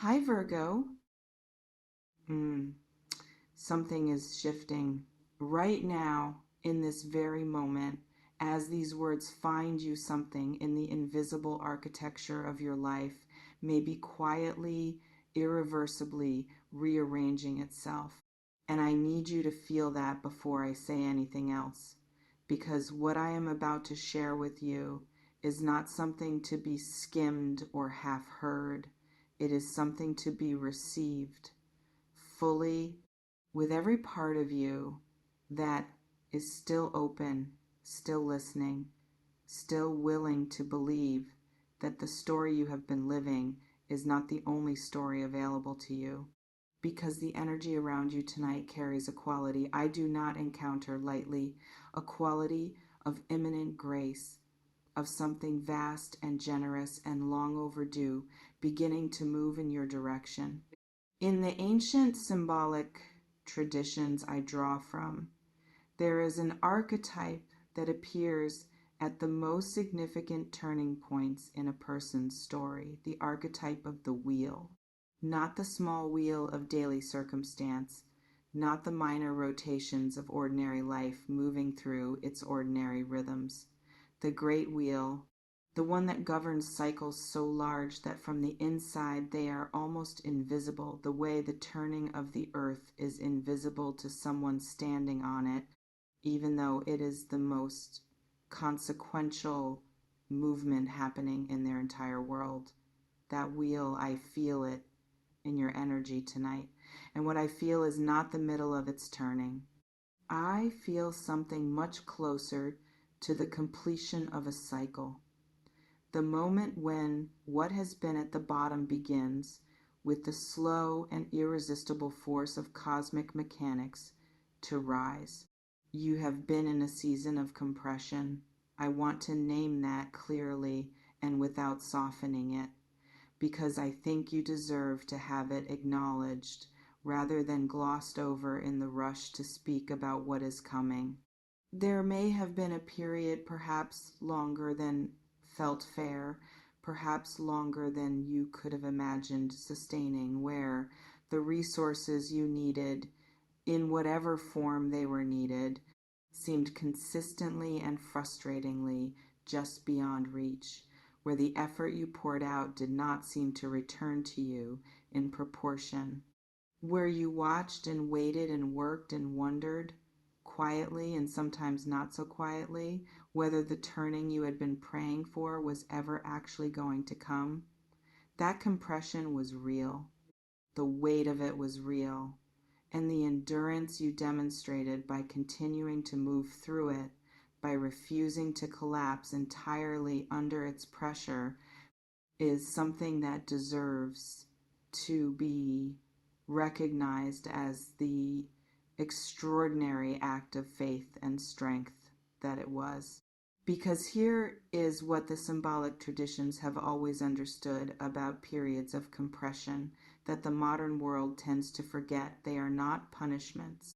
Hi, Virgo. Mm, Something is shifting right now in this very moment as these words find you. Something in the invisible architecture of your life may be quietly, irreversibly rearranging itself. And I need you to feel that before I say anything else. Because what I am about to share with you is not something to be skimmed or half heard. It is something to be received fully with every part of you that is still open, still listening, still willing to believe that the story you have been living is not the only story available to you. Because the energy around you tonight carries a quality I do not encounter lightly, a quality of imminent grace, of something vast and generous and long overdue beginning to move in your direction. In the ancient symbolic traditions I draw from, there is an archetype that appears at the most significant turning points in a person's story, the archetype of the wheel. Not the small wheel of daily circumstance, not the minor rotations of ordinary life moving through its ordinary rhythms. The great wheel, the one that governs cycles so large that from the inside they are almost invisible, the way the turning of the earth is invisible to someone standing on it, even though it is the most consequential movement happening in their entire world. That wheel, I feel it in your energy tonight. And what I feel is not the middle of its turning. I feel something much closer to the completion of a cycle. The moment when what has been at the bottom begins, with the slow and irresistible force of cosmic mechanics, to rise. You have been in a season of compression. I want to name that clearly and without softening it, because I think you deserve to have it acknowledged rather than glossed over in the rush to speak about what is coming. There may have been a period, perhaps longer than felt fair, perhaps longer than you could have imagined sustaining, where the resources you needed, in whatever form they were needed, seemed consistently and frustratingly just beyond reach, where the effort you poured out did not seem to return to you in proportion, where you watched and waited and worked and wondered, quietly and sometimes not so quietly, whether the turning you had been praying for was ever actually going to come. That compression was real. The weight of it was real. And the endurance you demonstrated by continuing to move through it, by refusing to collapse entirely under its pressure, is something that deserves to be recognized as the extraordinary act of faith and strength that it was. Because here is what the symbolic traditions have always understood about periods of compression that the modern world tends to forget. They are not punishments.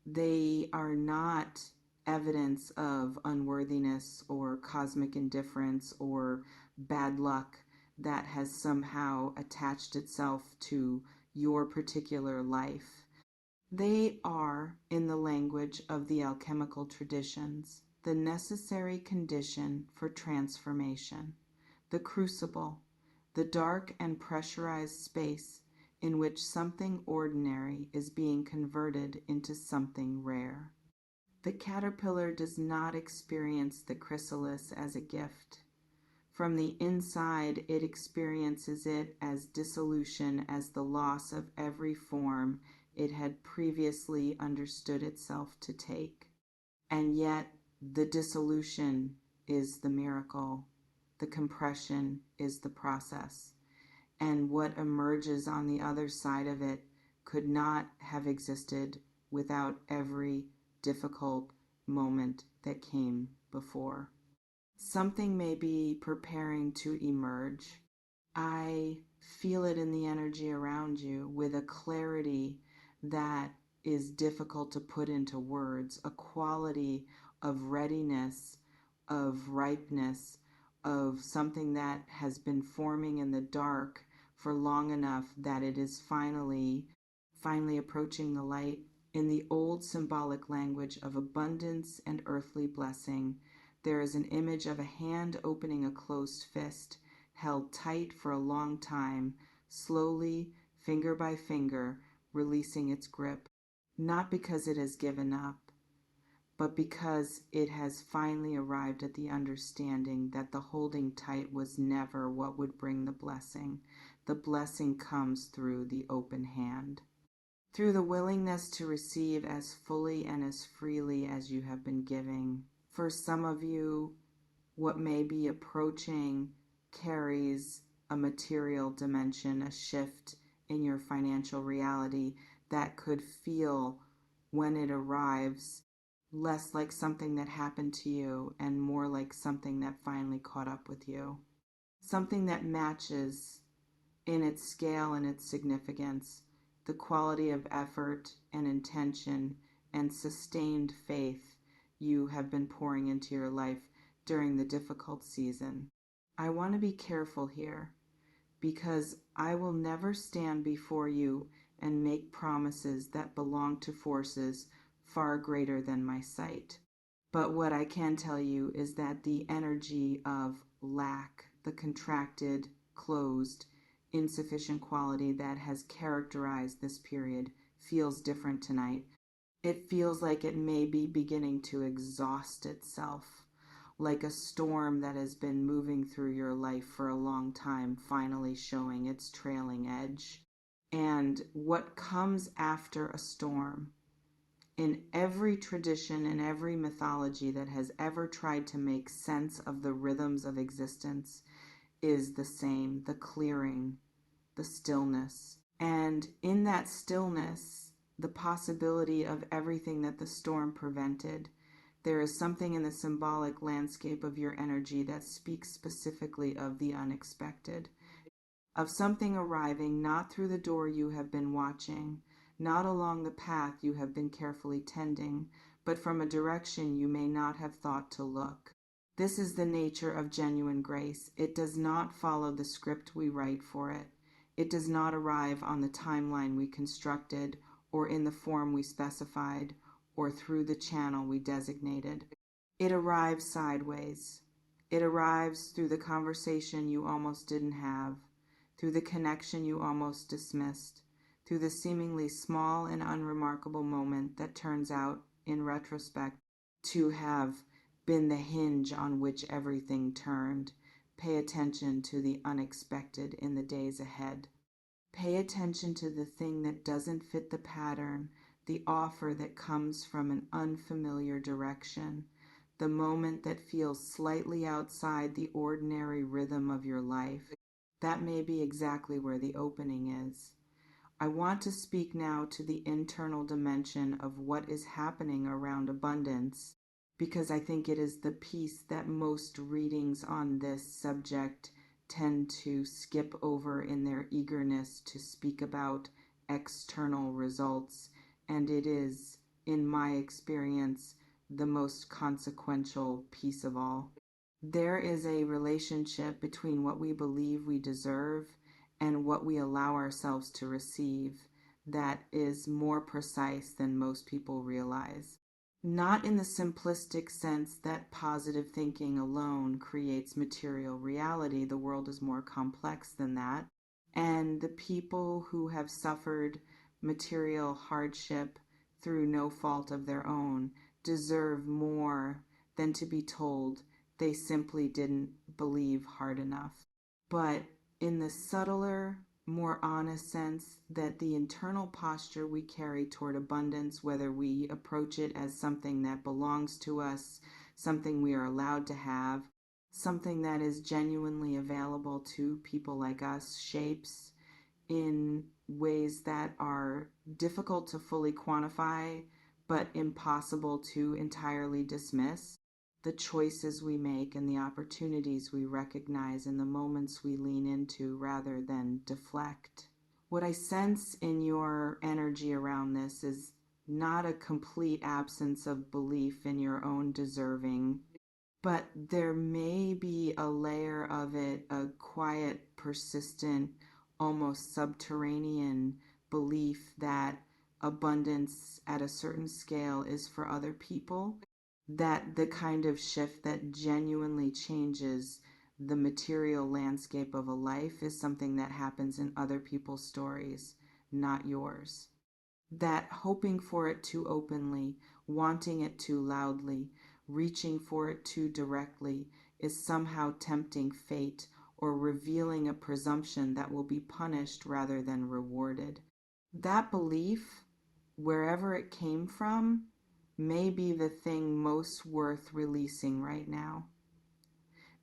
They are not evidence of unworthiness or cosmic indifference or bad luck that has somehow attached itself to your particular life. They are, in the language of the alchemical traditions, the necessary condition for transformation, the crucible, the dark and pressurized space in which something ordinary is being converted into something rare. The caterpillar does not experience the chrysalis as a gift. From the inside, it experiences it as dissolution, as the loss of every form it had previously understood itself to take. And yet, the dissolution is the miracle. The compression is the process. And what emerges on the other side of it could not have existed without every difficult moment that came before. Something may be preparing to emerge. I feel it in the energy around you with a clarity that is difficult to put into words, a quality of readiness, of ripeness, of something that has been forming in the dark for long enough that it is finally approaching the light. In the old symbolic language of abundance and earthly blessing, there is an image of a hand opening a closed fist, held tight for a long time, slowly, finger by finger, releasing its grip, not because it has given up, but because it has finally arrived at the understanding that the holding tight was never what would bring the blessing. The blessing comes through the open hand, through the willingness to receive as fully and as freely as you have been giving. For some of you, what may be approaching carries a material dimension, a shift in your financial reality that could feel, when it arrives, less like something that happened to you and more like something that finally caught up with you. Something that matches in its scale and its significance the quality of effort and intention and sustained faith you have been pouring into your life during the difficult season. I want to be careful here because I will never stand before you and make promises that belong to forces far greater than my sight. But what I can tell you is that the energy of lack, the contracted, closed, insufficient quality that has characterized this period feels different tonight. It feels like it may be beginning to exhaust itself, like a storm that has been moving through your life for a long time, finally showing its trailing edge. And what comes after a storm, in every tradition and every mythology that has ever tried to make sense of the rhythms of existence, is the same: the clearing, the stillness. And in that stillness, the possibility of everything that the storm prevented, there is something in the symbolic landscape of your energy that speaks specifically of the unexpected, of something arriving not through the door you have been watching, not along the path you have been carefully tending, but from a direction you may not have thought to look. This is the nature of genuine grace. It does not follow the script we write for it. It does not arrive on the timeline we constructed, or in the form we specified, or through the channel we designated. It arrives sideways. It arrives through the conversation you almost didn't have, through the connection you almost dismissed, through the seemingly small and unremarkable moment that turns out, in retrospect, to have been the hinge on which everything turned. Pay attention to the unexpected in the days ahead. Pay attention to the thing that doesn't fit the pattern, the offer that comes from an unfamiliar direction, the moment that feels slightly outside the ordinary rhythm of your life. That may be exactly where the opening is. I want to speak now to the internal dimension of what is happening around abundance, because I think it is the piece that most readings on this subject tend to skip over in their eagerness to speak about external results, and it is, in my experience, the most consequential piece of all. There is a relationship between what we believe we deserve and what we allow ourselves to receive that is more precise than most people realize. Not in the simplistic sense that positive thinking alone creates material reality. The world is more complex than that. And the people who have suffered material hardship through no fault of their own deserve more than to be told they simply didn't believe hard enough. But in the subtler, more honest sense that the internal posture we carry toward abundance, whether we approach it as something that belongs to us, something we are allowed to have, something that is genuinely available to people like us, shapes in ways that are difficult to fully quantify, but impossible to entirely dismiss. The choices we make and the opportunities we recognize and the moments we lean into rather than deflect. What I sense in your energy around this is not a complete absence of belief in your own deserving, but there may be a layer of it, a quiet, persistent, almost subterranean belief that abundance at a certain scale is for other people, that the kind of shift that genuinely changes the material landscape of a life is something that happens in other people's stories, not yours. That hoping for it too openly, wanting it too loudly, reaching for it too directly is somehow tempting fate or revealing a presumption that will be punished rather than rewarded. That belief, wherever it came from, may be the thing most worth releasing right now.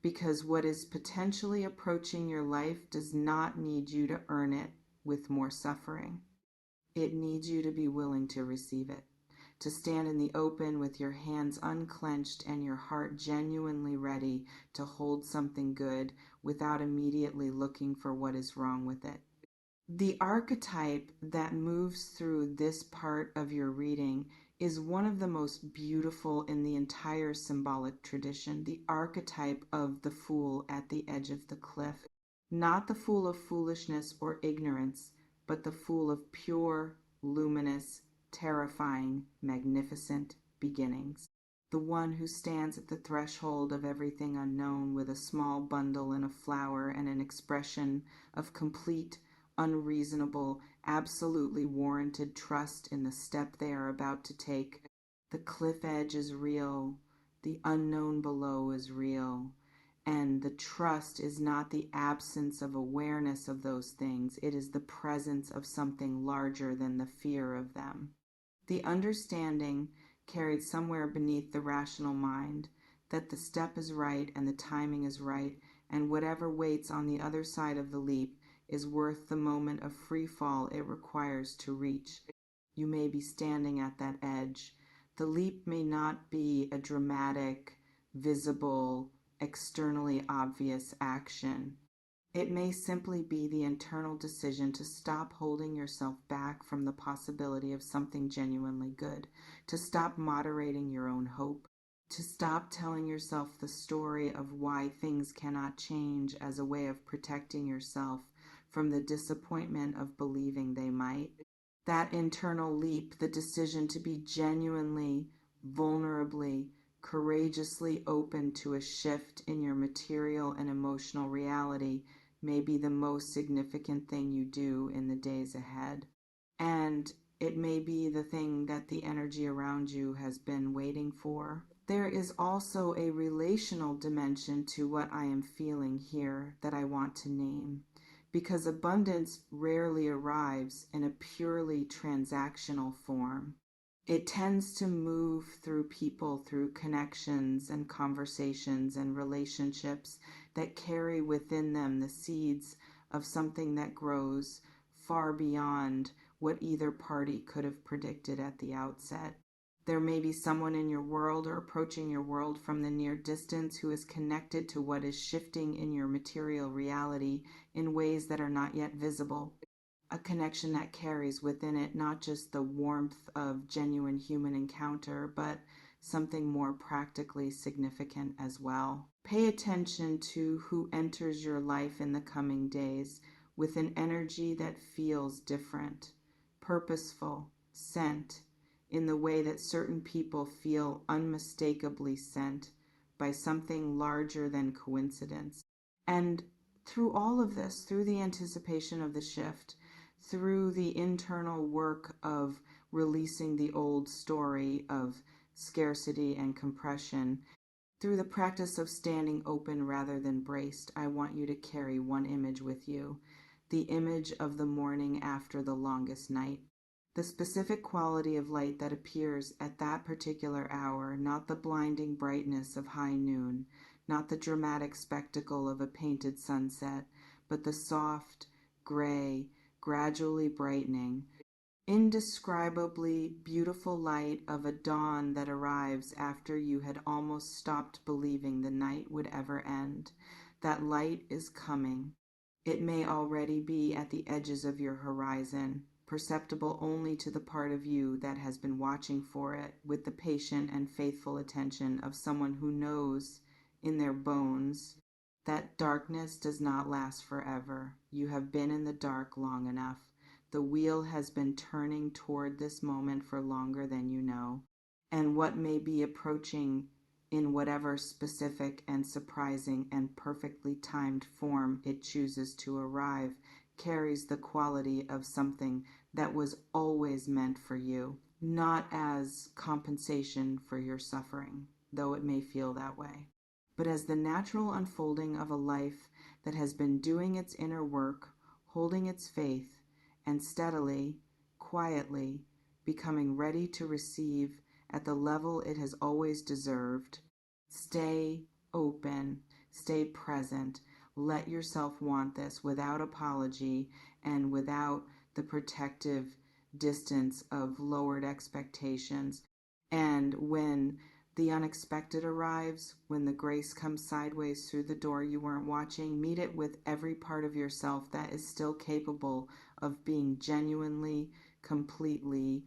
Because what is potentially approaching your life does not need you to earn it with more suffering. It needs you to be willing to receive it, to stand in the open with your hands unclenched and your heart genuinely ready to hold something good without immediately looking for what is wrong with it. The archetype that moves through this part of your reading is one of the most beautiful in the entire symbolic tradition, the archetype of the fool at the edge of the cliff. Not the fool of foolishness or ignorance, but the fool of pure, luminous, terrifying, magnificent beginnings. The one who stands at the threshold of everything unknown with a small bundle and a flower and an expression of complete, unreasonable, absolutely warranted trust in the step they are about to take. The cliff edge is real. The unknown below is real. And the trust is not the absence of awareness of those things. It is the presence of something larger than the fear of them. The understanding, carried somewhere beneath the rational mind, that the step is right and the timing is right, and whatever waits on the other side of the leap is worth the moment of free fall it requires to reach. You may be standing at that edge. The leap may not be a dramatic, visible, externally obvious action. It may simply be the internal decision to stop holding yourself back from the possibility of something genuinely good, to stop moderating your own hope, to stop telling yourself the story of why things cannot change as a way of protecting yourself from the disappointment of believing they might. That internal leap, the decision to be genuinely, vulnerably, courageously open to a shift in your material and emotional reality may be the most significant thing you do in the days ahead. And it may be the thing that the energy around you has been waiting for. There is also a relational dimension to what I am feeling here that I want to name, because abundance rarely arrives in a purely transactional form. It tends to move through people, through connections and conversations and relationships that carry within them the seeds of something that grows far beyond what either party could have predicted at the outset. There may be someone in your world or approaching your world from the near distance who is connected to what is shifting in your material reality in ways that are not yet visible. A connection that carries within it not just the warmth of genuine human encounter, but something more practically significant as well. Pay attention to who enters your life in the coming days with an energy that feels different, purposeful, sent, in the way that certain people feel unmistakably sent by something larger than coincidence. And through all of this, through the anticipation of the shift, through the internal work of releasing the old story of scarcity and compression, through the practice of standing open rather than braced, I want you to carry one image with you, the image of the morning after the longest night. The specific quality of light that appears at that particular hour, not the blinding brightness of high noon, not the dramatic spectacle of a painted sunset, but the soft, gray, gradually brightening, indescribably beautiful light of a dawn that arrives after you had almost stopped believing the night would ever end. That light is coming. It may already be at the edges of your horizon, perceptible only to the part of you that has been watching for it with the patient and faithful attention of someone who knows in their bones That darkness does not last forever. You have been in the dark long enough. The wheel has been turning toward this moment for longer than you know. And what may be approaching in whatever specific and surprising and perfectly timed form it chooses to arrive carries the quality of something that was always meant for you, not as compensation for your suffering, though it may feel that way, but as the natural unfolding of a life that has been doing its inner work, holding its faith, and steadily, quietly, becoming ready to receive at the level it has always deserved. Stay open, stay present. Let yourself want this without apology and without the protective distance of lowered expectations. And when the unexpected arrives, when the grace comes sideways through the door you weren't watching, meet it with every part of yourself that is still capable of being genuinely, completely,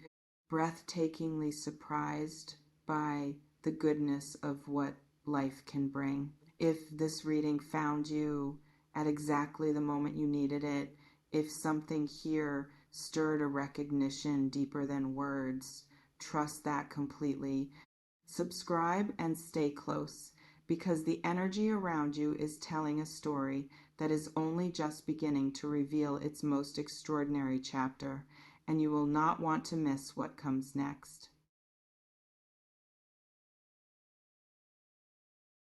breathtakingly surprised by the goodness of what life can bring. If this reading found you at exactly the moment you needed it, if something here stirred a recognition deeper than words, trust that completely. Subscribe and stay close, because the energy around you is telling a story that is only just beginning to reveal its most extraordinary chapter, and you will not want to miss what comes next.